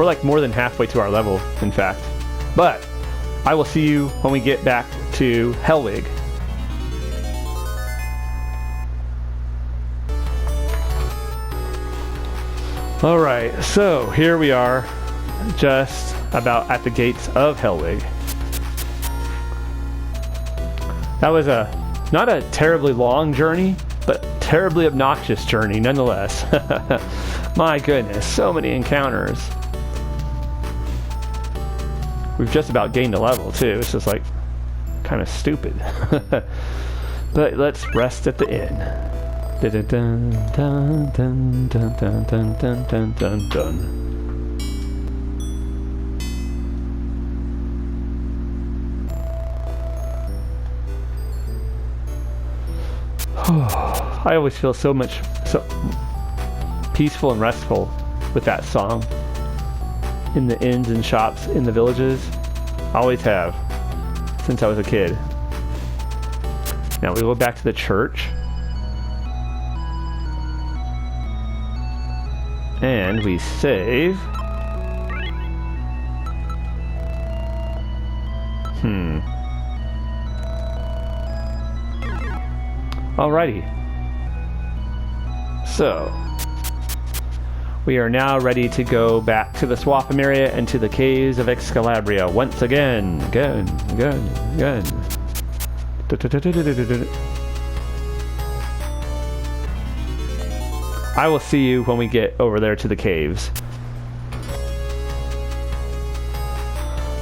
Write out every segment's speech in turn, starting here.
We're like more than halfway to our level, in fact. But I will see you when we get back to Hellwig. Alright, so here we are, just about at the gates of Hellwig. That was not a terribly long journey, but terribly obnoxious journey nonetheless. My goodness, so many encounters. We've just about gained a level too. It's just like kind of stupid. But let's rest at the inn. Dun dun dun dun dun dun dun dun dun dun dun. I always feel so peaceful and restful with that song in the inns and shops in the villages. I always have since I was a kid. Now we go back to the church and we save. Alrighty. So we are now ready to go back to the Swaffam area and to the Caves of Excalabria once again. Again. I will see you when we get over there to the caves.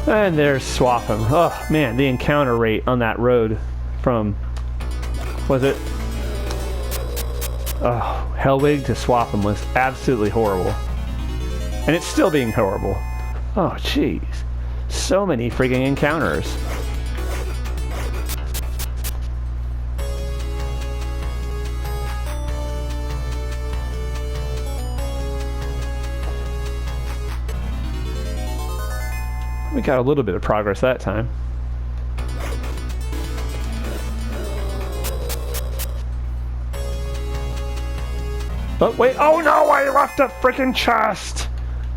And there's Swaffam. Oh man, the encounter rate on that road from, was it? Oh, Hellwig to Swaffam was absolutely horrible. And it's still being horrible. Oh, jeez. So many frigging encounters. We got a little bit of progress that time. But wait, oh no, I left a freaking chest!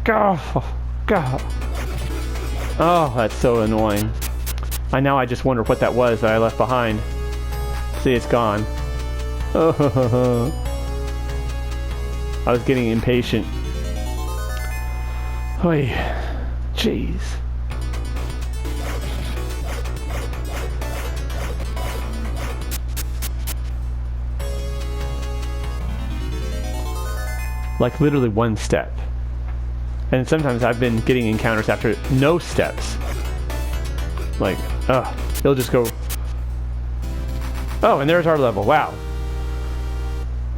Go. Oh, that's so annoying. I just wonder what that was that I left behind. See, it's gone. Oh, I was getting impatient. Oy, jeez. Like literally one step. And sometimes I've been getting encounters after no steps. Like, they'll just go. Oh, and there's our level. Wow.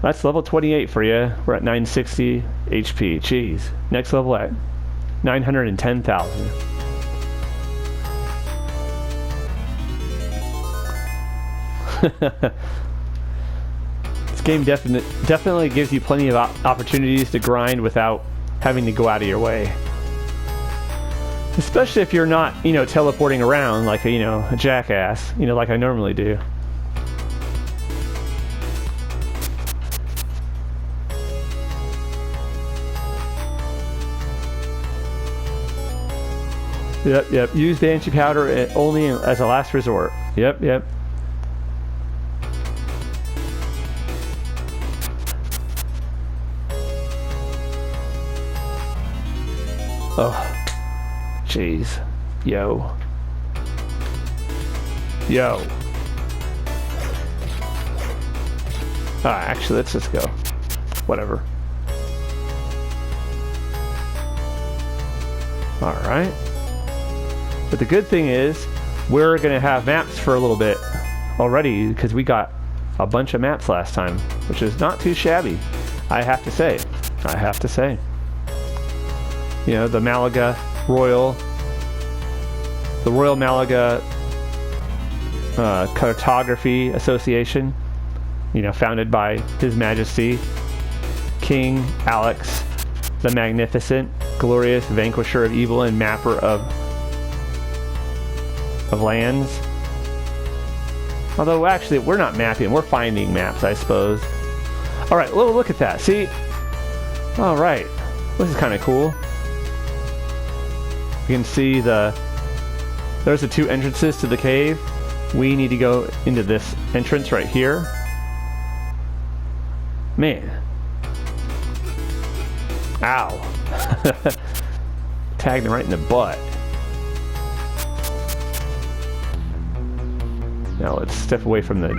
That's level 28 for you. We're at 960 HP. Jeez. Next level at 910,000. Game definitely gives you plenty of opportunities to grind without having to go out of your way. Especially if you're not, teleporting around like a jackass, like I normally do. Yep. Use banshee powder only as a last resort. Yep. Oh, jeez. Yo. Actually, let's just go. Whatever. Alright. But the good thing is, we're going to have maps for a little bit already, because we got a bunch of maps last time, which is not too shabby, I have to say. The Malaga Royal, the Royal Malaga Cartography Association, founded by His Majesty King Alex the Magnificent, glorious vanquisher of evil and mapper of lands. Although actually we're not mapping, we're finding maps, I suppose. Alright, well, look at that. See? Alright. This is kind of cool. We can see there's the two entrances to the cave. We need to go into this entrance right here. Man. Ow. Tagged him right in the butt. Now let's step away from the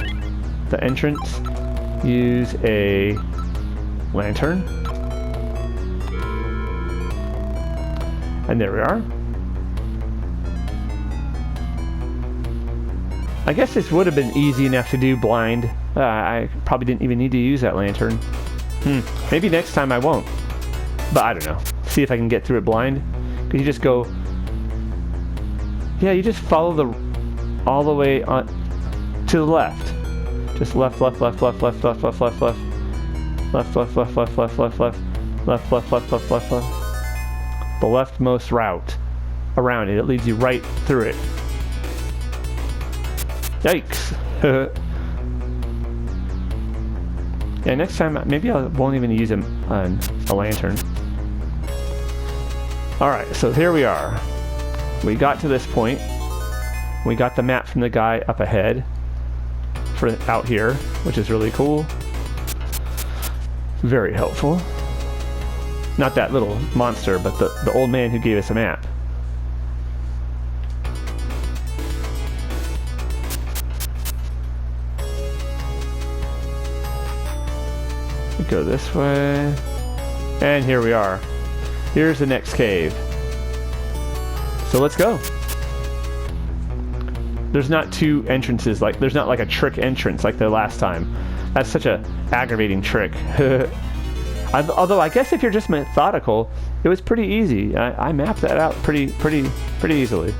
entrance. Use a lantern. And there we are. I guess this would have been easy enough to do blind. I probably didn't even need to use that lantern. Maybe next time I won't. But I don't know. See if I can get through it blind. Could you just go... Yeah, you just follow all the way on to the left. Just left, left, left, left, left, left, left, left, left. Left, left, left, left, left, left, left. Left, left, left, left, left, left. The leftmost route around it. It leads you right through it. Yikes. Yeah, next time, maybe I won't even use a lantern. Alright, so here we are. We got to this point. We got the map from the guy up ahead for out here, which is really cool. Very helpful. Not that little monster, but the old man who gave us a map. We go this way. And here we are. Here's the next cave. So let's go. There's not two entrances, there's not like a trick entrance like the last time. That's such a aggravating trick. Although I guess if you're just methodical, it was pretty easy. I mapped that out pretty easily.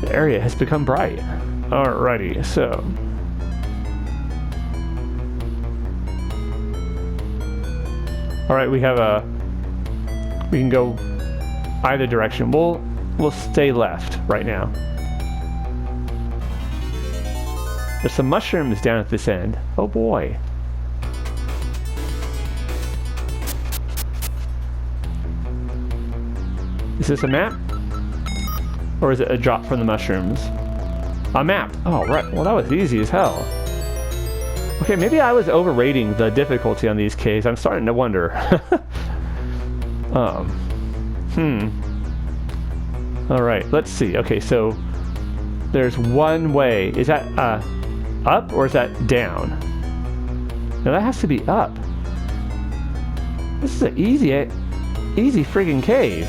The area has become bright. Alrighty, so alright, we can go either direction. We'll stay left right now. There's some mushrooms down at this end. Oh boy. Is this a map? Or is it a drop from the mushrooms? A map! Oh, right. Well, that was easy as hell. Okay, maybe I was overrating the difficulty on these caves. I'm starting to wonder. Alright, let's see. Okay, so there's one way. Is that up or is that down? No, that has to be up. This is an easy friggin' cave.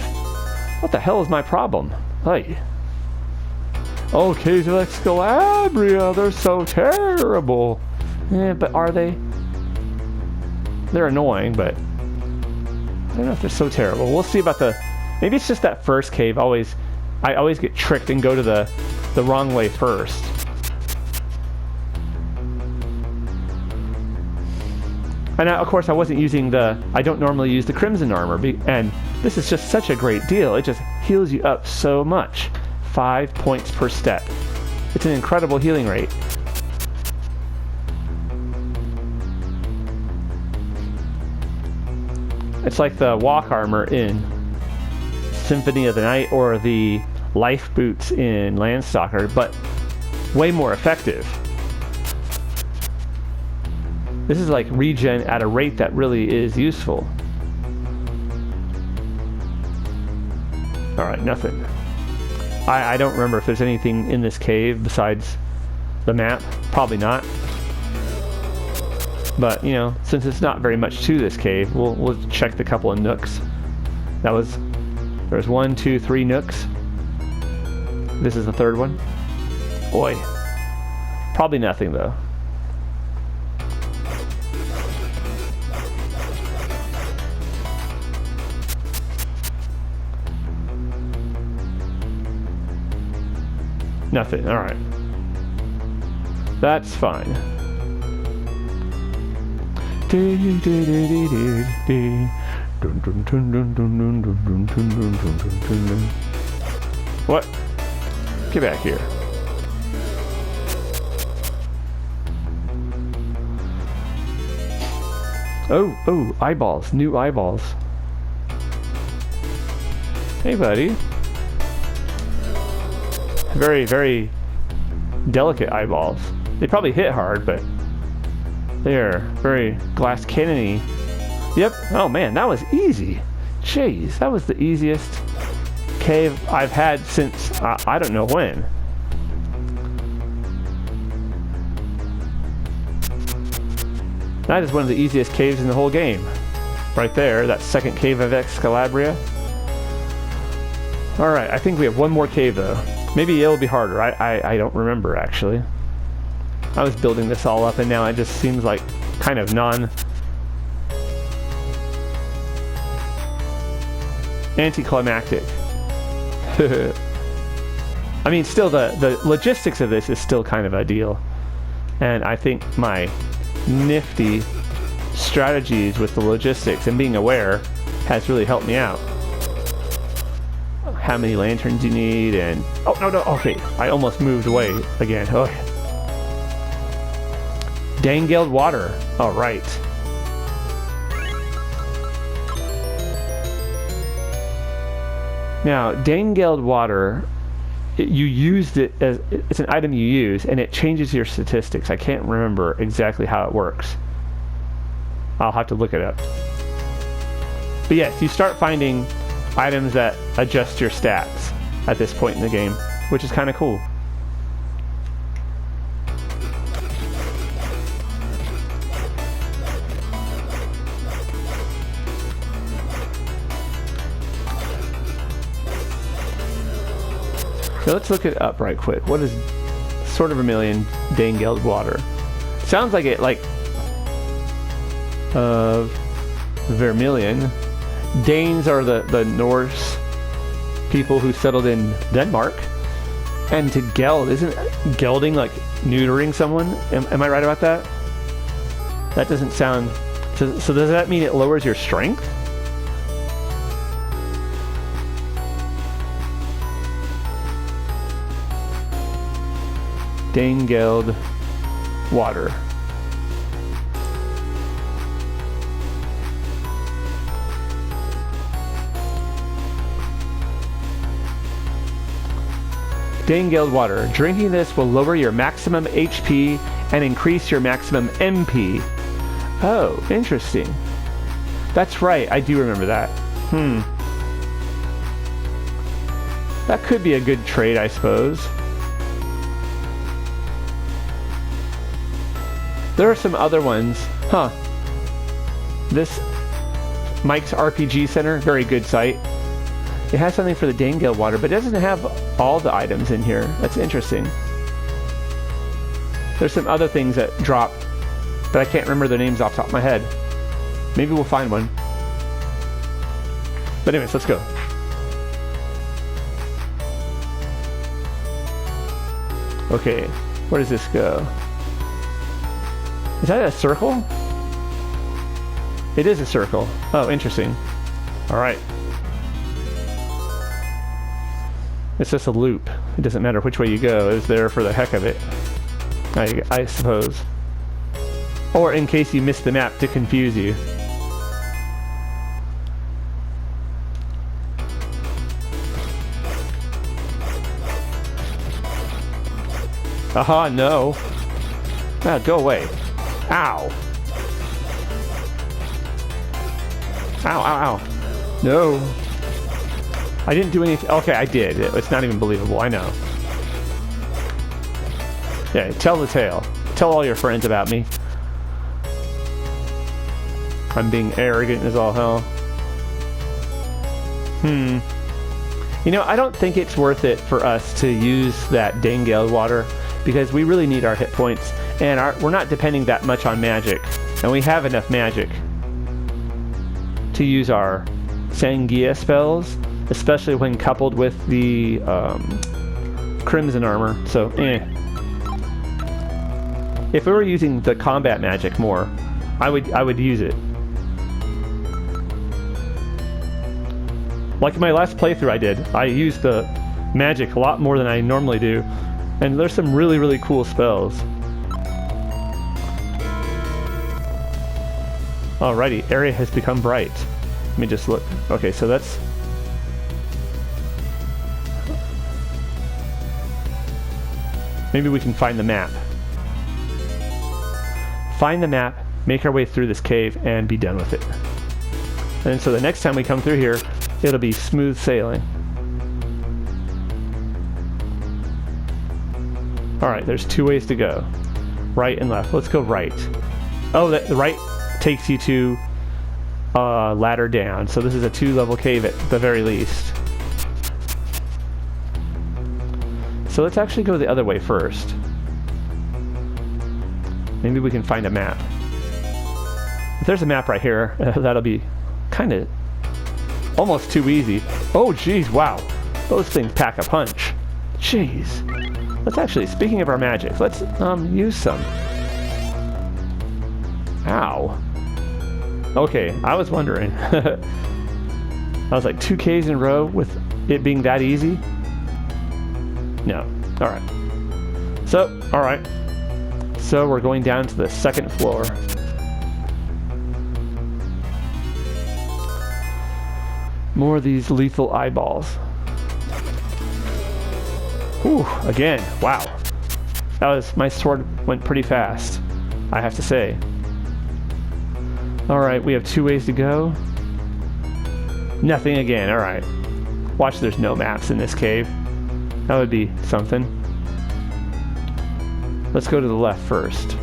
What the hell is my problem? Hey. Oh, Caves of Excalabria, they're so terrible. Yeah, but are they? They're annoying, but I don't know if they're so terrible. We'll see about maybe it's just that first cave. I always get tricked and go to the wrong way first. And of course I wasn't using I don't normally use the Crimson Armor, and this is just such a great deal. It just heals you up so much. 5 points per step. It's an incredible healing rate. It's like the walk armor in Symphony of the Night or the life boots in Landstalker, but way more effective. This is like regen at a rate that really is useful. Alright, nothing. I don't remember if there's anything in this cave besides the map. Probably not. But, you know, since it's not very much to this cave, we'll check the couple of nooks. There's 1, 2, 3 nooks. This is the third one. Boy. Probably nothing, though. Nothing, alright. That's fine. What? Get back here. Oh, eyeballs. New eyeballs. Hey, buddy. Very, very delicate eyeballs. They probably hit hard, but they're very glass cannon-y. Yep. Oh, man, that was easy. Jeez, that was the easiest cave I've had since I don't know when. That is one of the easiest caves in the whole game. Right there, that second Cave of Excalabria. Alright, I think we have one more cave though. Maybe it'll be harder. I don't remember actually. I was building this all up and now it just seems like kind of anticlimactic. I mean, still the logistics of this is still kind of ideal. And I think my nifty strategies with the logistics and being aware has really helped me out. How many lanterns you need and... Oh, no, okay. I almost moved away again. Oh. Dangled water. All right. Now, dangled water, you used it as... It's an item you use, and it changes your statistics. I can't remember exactly how it works. I'll have to look it up. But yes, you start finding items that adjust your stats at this point in the game, which is kind of cool. So let's look it up right quick. What is Sword of Vermilion dangled water? Sounds like it like Vermilion. Danes are the Norse people who settled in Denmark. And to geld, isn't gelding like neutering someone? Am I right about that? That doesn't sound... So does that mean it lowers your strength? Dangled water. Dangled water. Drinking this will lower your maximum HP and increase your maximum MP. Oh, interesting. That's right, I do remember that. That could be a good trade, I suppose. There are some other ones. This Mike's RPG Center, very good site. It has something for the dangled water, but it doesn't have all the items in here. That's interesting. There's some other things that drop, but I can't remember their names off the top of my head. Maybe we'll find one. But anyways, let's go. Okay, where does this go? Is that a circle? It is a circle. Oh, interesting. Alright. It's just a loop. It doesn't matter which way you go. It's there for the heck of it. I suppose. Or in case you missed the map to confuse you. Aha, no. Ah, go away. Ow. Ow. No. I didn't do anything. Okay, I did. It's not even believable. I know. Yeah, tell the tale. Tell all your friends about me. I'm being arrogant as all hell. You know, I don't think it's worth it for us to use that dangled water because we really need our hit points and we're not depending that much on magic. And we have enough magic to use our Sangia spells, especially when coupled with the Crimson armor. So, If we were using the combat magic more, I would use it. Like in my last playthrough I used the magic a lot more than I normally do. And there's some really, really cool spells. Alrighty, area has become bright. Let me just look. Okay, so that's... Maybe we can find the map. Find the map, make our way through this cave, and be done with it. And so the next time we come through here, it'll be smooth sailing. Alright, there's 2 ways to go. Right and left. Let's go right. Oh, the right takes you to ladder down. So this is a 2-level cave at the very least. So let's actually go the other way first. Maybe we can find a map. If there's a map right here, that'll be kind of almost too easy. Oh, geez, wow. Those things pack a punch. Jeez. Let's actually, speaking of our magic, let's use some. Ow. Okay, I was wondering. I was like 2 caves in a row with it being that easy? No. Alright. So, alright. So we're going down to the 2nd floor. More of these lethal eyeballs. Whew, again, wow. My sword went pretty fast, I have to say. Alright, we have 2 ways to go. Nothing again, alright. Watch, there's no maps in this cave. That would be something. Let's go to the left first.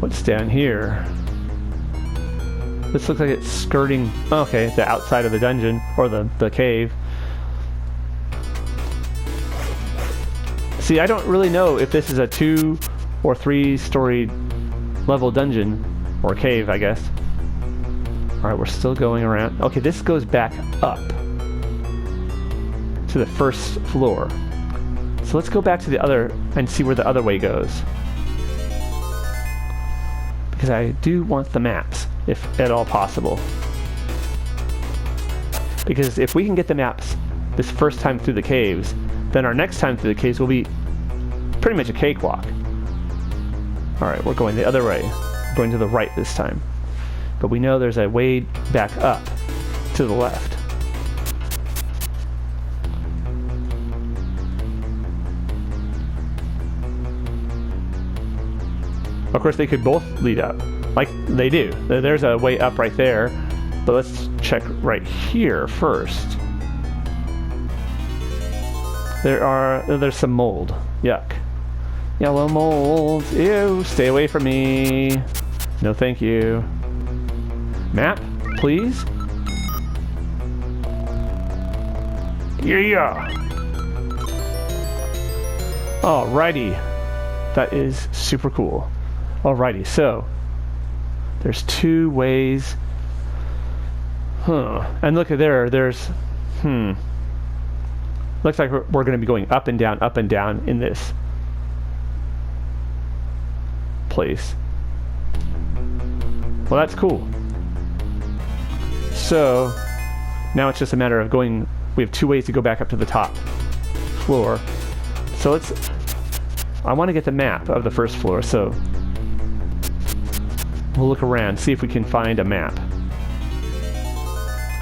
What's down here? This looks like it's skirting, okay, the outside of the dungeon, or the cave. See, I don't really know if this is a 2 or 3-story level dungeon, or cave, I guess. Alright, we're still going around. Okay, this goes back up to the 1st floor. So let's go back to the other and see where the other way goes. Because I do want the maps, if at all possible. Because if we can get the maps this first time through the caves, then our next time through the caves will be pretty much a cakewalk. Alright, we're going the other way. Going to the right this time. But we know there's a way back up to the left. Of course, they could both lead up, like they do. There's a way up right there, but let's check right here first. There's some mold. Yuck. Yellow mold. Ew, stay away from me. No thank you. Map, please? Yeah! Alrighty. That is super cool. Alrighty, so there's 2 ways. And look at there's looks like we're going to be going up and down in this place. Well, that's cool. So now it's just a matter of going. We have 2 ways to go back up to the top floor. So I want to get the map of the 1st floor, so we'll look around, see if we can find a map.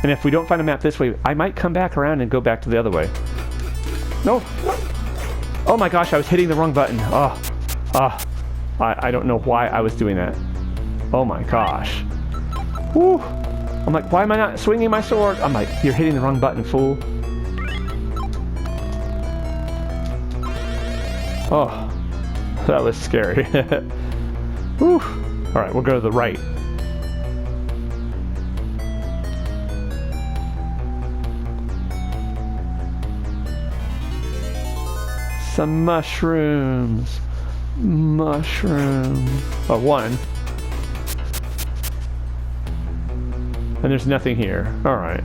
And if we don't find a map this way, I might come back around and go back to the other way. No! Oh my gosh, I was hitting the wrong button. I don't know why I was doing that. Oh my gosh. Woo! I'm like, why am I not swinging my sword? I'm like, you're hitting the wrong button, fool. Oh, that was scary. Whew. Alright, we'll go to the right. Some mushrooms. Mushroom. Oh, 1. And there's nothing here. Alright.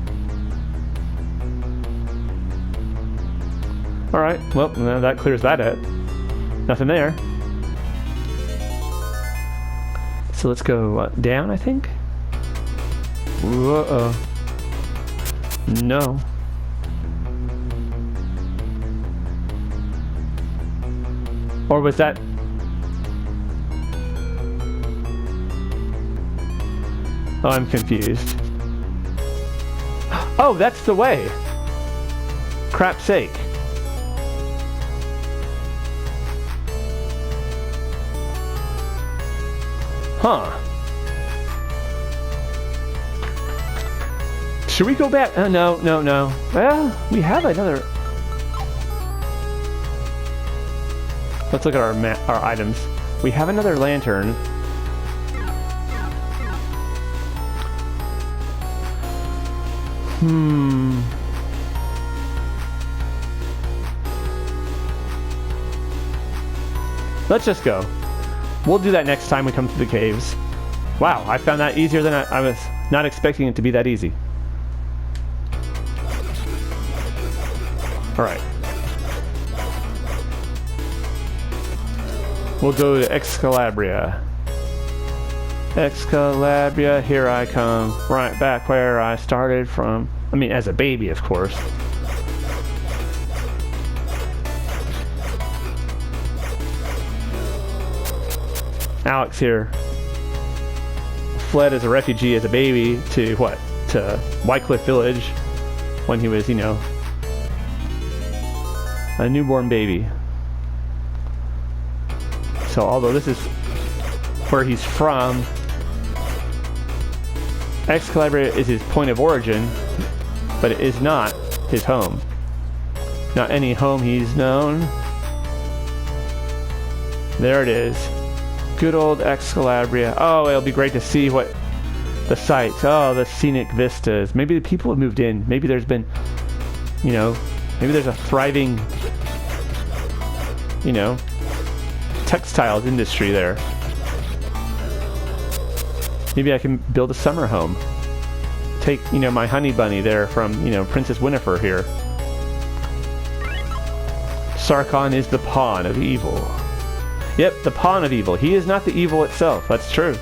Alright, well, that clears that up. Nothing there. So let's go down, I think. Uh-oh. No. Or was that... Oh, I'm confused. Oh, that's the way. Crap's sake. Huh. Should we go back? No. Well, we have another... Let's look at our items. We have another lantern. Let's just go. We'll do that next time we come to the caves. Wow, I found that easier than I was not expecting it to be that easy. Alright. We'll go to Excalabria. Excalabria, here I come. Right back where I started from. I mean, as a baby, of course. Alex here fled as a refugee as a baby to what? To Wycliffe Village when he was, you know, a newborn baby. So although this is where he's from, Excalabria is his point of origin, but it is not his home. Not any home he's known. There it is. Good old Excalabria. Oh, it'll be great to see what the sights. Oh, the scenic vistas. Maybe the people have moved in. Maybe there's been, you know, maybe there's a thriving, you know, textiles industry there. Maybe I can build a summer home. Take, you know, my honey bunny there from, you know, Princess Winifred here. Sarkon is the pawn of evil. Yep, the pawn of evil. He is not the evil itself. That's true.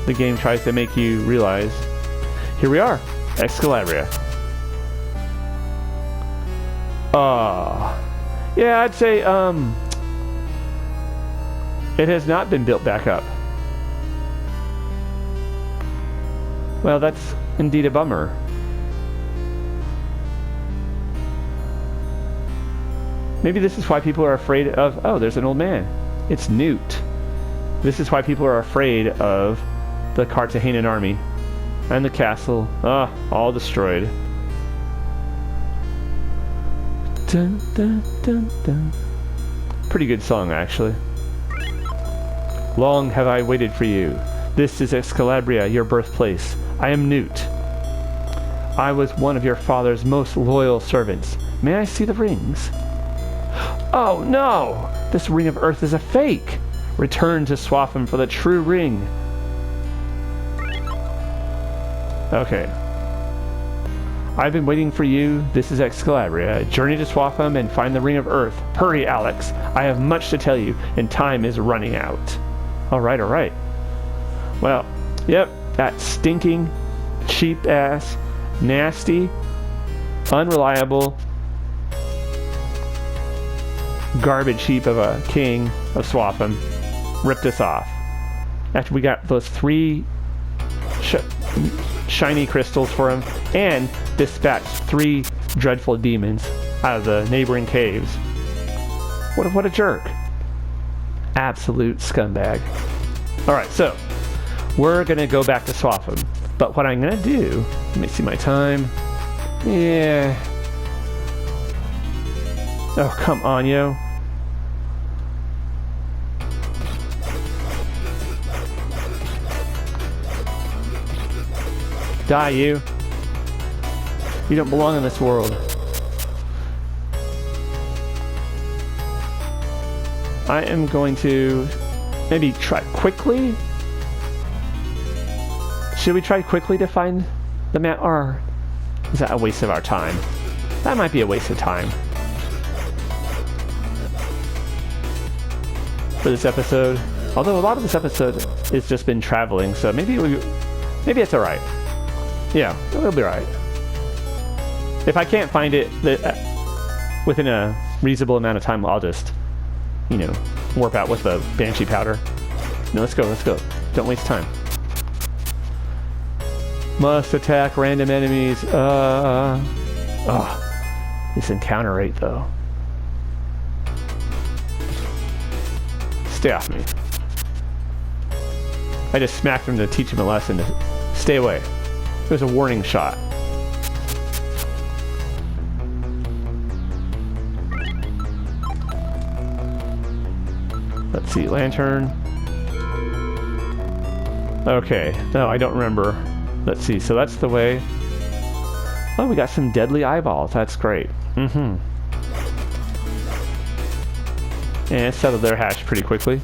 The game tries to make you realize. Here we are. Excalabria. Yeah, I'd say, it has not been built back up. Well, that's indeed a bummer. Maybe this is why people are afraid of... Oh, there's an old man. It's Knute. This is why people are afraid of the Cartagenan army. And the castle. All destroyed. Dun, dun, dun, dun. Pretty good song, actually. Long have I waited for you. This is Excalabria, your birthplace. I am Knute. I was one of your father's most loyal servants. May I see the rings? Oh no! This ring of earth is a fake! Return to Swaffam for the true ring. Okay. I've been waiting for you. This is Excalabria. Journey to Swaffam and find the ring of earth. Hurry, Alex. I have much to tell you, and time is running out. Alright. Well, yep, that stinking, cheap-ass, nasty, unreliable, garbage heap of a king of Swaffam ripped us off. After we got those 3 shiny crystals for him and dispatched 3 dreadful demons out of the neighboring caves. What a jerk. Absolute scumbag. Alright, so we're gonna go back to Swaffam. But what I'm gonna do, let me see my time. Yeah. Oh, come on, yo. Die, you. You don't belong in this world. I am going to maybe try quickly. Should we try quickly to find the map, or is that a waste of our time? That might be a waste of time for this episode. Although a lot of this episode has just been traveling, so maybe it's all right. Yeah, it'll be alright. If I can't find it within a reasonable amount of time, I'll just, you know, warp out with the Banshee powder. No, let's go, let's go. Don't waste time. Must attack random enemies. This encounter rate, though. Stay off me. I just smacked him to teach him a lesson to stay away. It was a warning shot. Let's see, lantern. Okay, no, I don't remember. Let's see, so that's the way. Oh, we got some deadly eyeballs. That's great. And it settled their hash pretty quickly.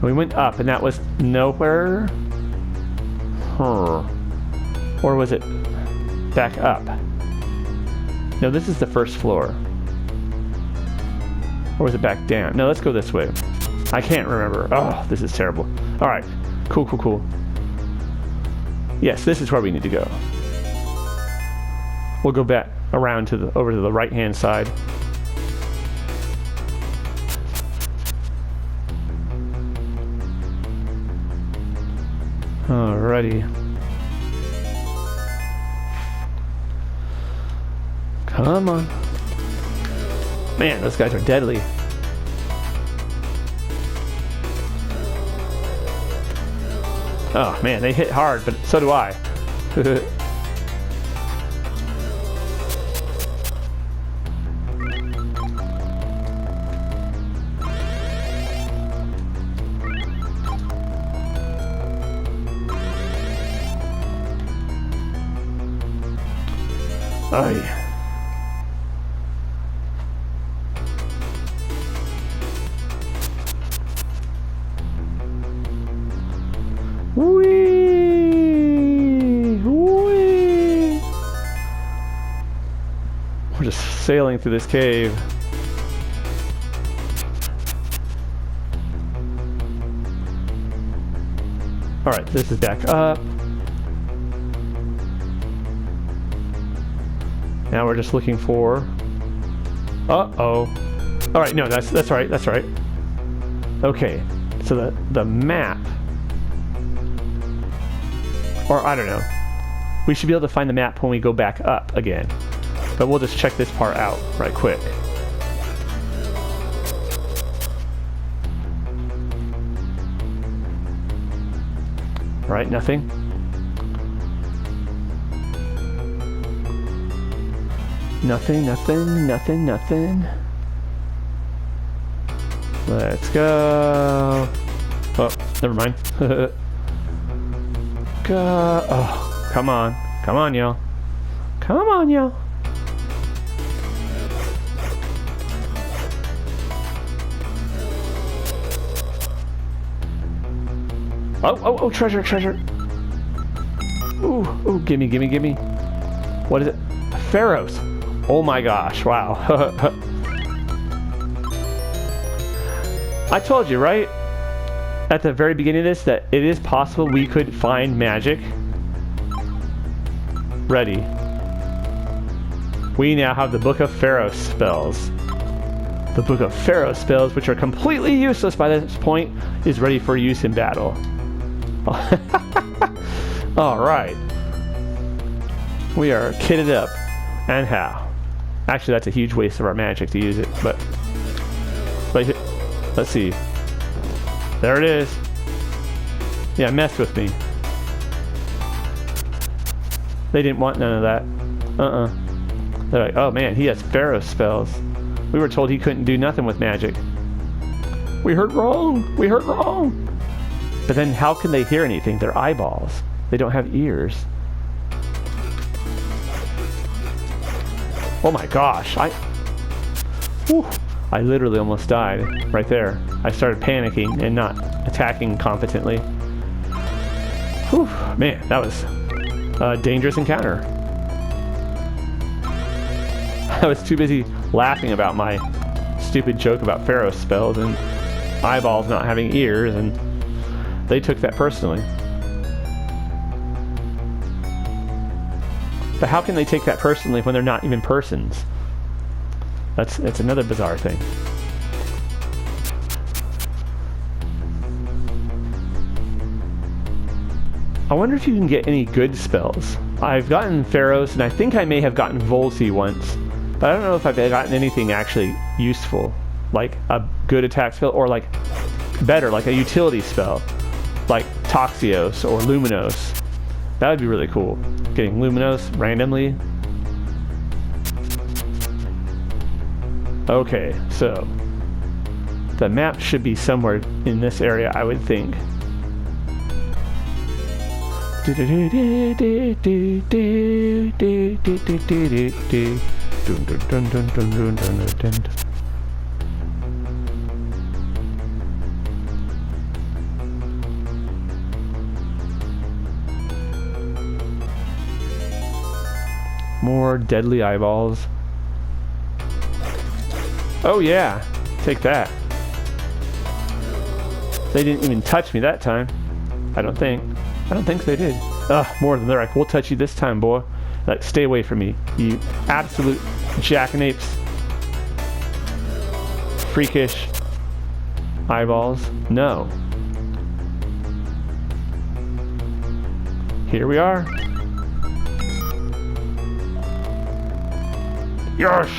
We went up, and that was nowhere. Or was it back up? No, this is the first floor. Or was it back down? No, let's go this way. I can't remember. Oh, this is terrible. All right. Cool, cool, cool. Yes, this is where we need to go. We'll go back around to the over to the right-hand side. Alrighty. Come on. Man, those guys are deadly. Oh man, they hit hard, but so do I. Oh yeah. Whee! Whee! We're just sailing through this cave. Alright, this is back up. Now we're just looking for... Uh-oh. Alright, no, that's right, that's right. Okay, so the map... Or, I don't know. We should be able to find the map when we go back up again. But we'll just check this part out right quick. Right, nothing. Nothing, nothing, nothing, nothing. Let's go. Oh, never mind. Go. Oh, come on. Come on, y'all. Come on, y'all. Oh, treasure, treasure. Ooh, gimme, gimme, gimme. What is it? Pharaohs. Oh my gosh, wow. I told you, right? At the very beginning of this, that it is possible we could find magic. Ready. We now have the Book of Pharaoh spells. The Book of Pharaoh spells, which are completely useless by this point, is ready for use in battle. Alright. We are kitted up. And how? Actually, that's a huge waste of our magic to use it, but let's see. There it is. Yeah, mess with me. They didn't want none of that. They're like, oh man, he has Pharaoh spells. We were told he couldn't do nothing with magic. We heard wrong. We heard wrong. But then how can they hear anything? They're eyeballs. They don't have ears. Oh my gosh. I literally almost died right there. I started panicking and not attacking competently. Whew, man, that was a dangerous encounter. I was too busy laughing about my stupid joke about Pharaoh spells and eyeballs not having ears, and they took that personally. But how can they take that personally when they're not even persons? It's another bizarre thing. I wonder if you can get any good spells. I've gotten Pharaohs, and I think I may have gotten Volsey once, but I don't know if I've gotten anything actually useful, like a good attack spell, or like better, like a utility spell, like Toxios or Luminos. That would be really cool. Getting Luminos randomly. Okay, so the map should be somewhere in this area, I would think. More deadly eyeballs. Oh yeah, take that. They didn't even touch me that time. I don't think they did. Ugh, more than they're like, we'll touch you this time, boy. Like, stay away from me, you absolute jackanapes. Freakish eyeballs. No. Here we are. Yes!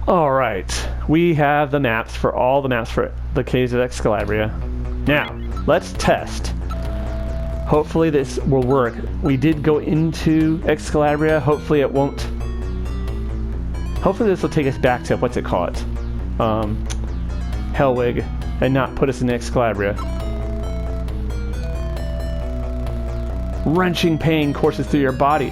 Alright, we have the maps for all the maps for the Caves of Excalabria. Now, let's test. Hopefully this will work. We did go into Excalabria. Hopefully it won't. Hopefully this will take us back to, what's it called? Hellwig, and not put us in Excalabria. Wrenching pain courses through your body.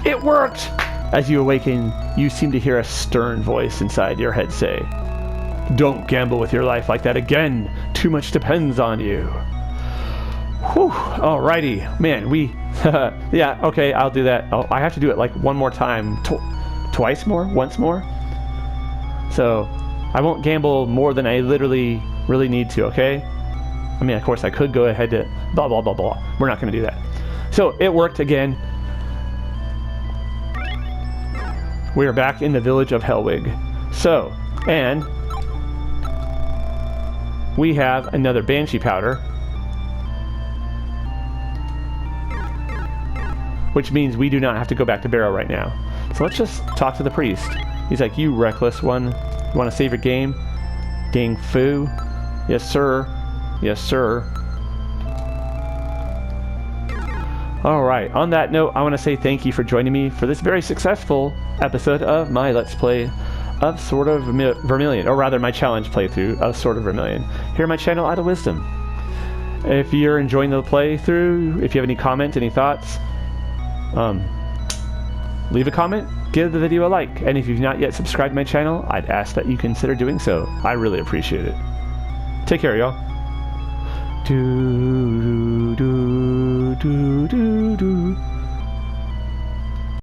It worked! As you awaken, you seem to hear a stern voice inside your head say, "Don't gamble with your life like that again. Too much depends on you." Whew. Alrighty. Man, we... yeah, okay, I'll do that. I have to do it like one more time. Twice more? Once more? So, I won't gamble more than I literally really need to, okay? I mean, of course, I could go ahead to blah, blah, blah, blah. We're not going to do that. So, it worked again. We are back in the village of Hellwig. So, and we have another Banshee powder, which means we do not have to go back to Barrow right now. So let's just talk to the priest. He's like, "You reckless one. You want to save your game? Dang foo." "Yes, sir. Yes, sir." Alright, on that note, I want to say thank you for joining me for this very successful episode of my Let's Play of Sword of Vermilion, or rather my challenge playthrough of Sword of Vermilion, here on my channel, Idle Wisdom. If you're enjoying the playthrough, if you have any comments, any thoughts, leave a comment, give the video a like, and if you've not yet subscribed to my channel, I'd ask that you consider doing so. I really appreciate it. Take care, y'all. Do do do do do do.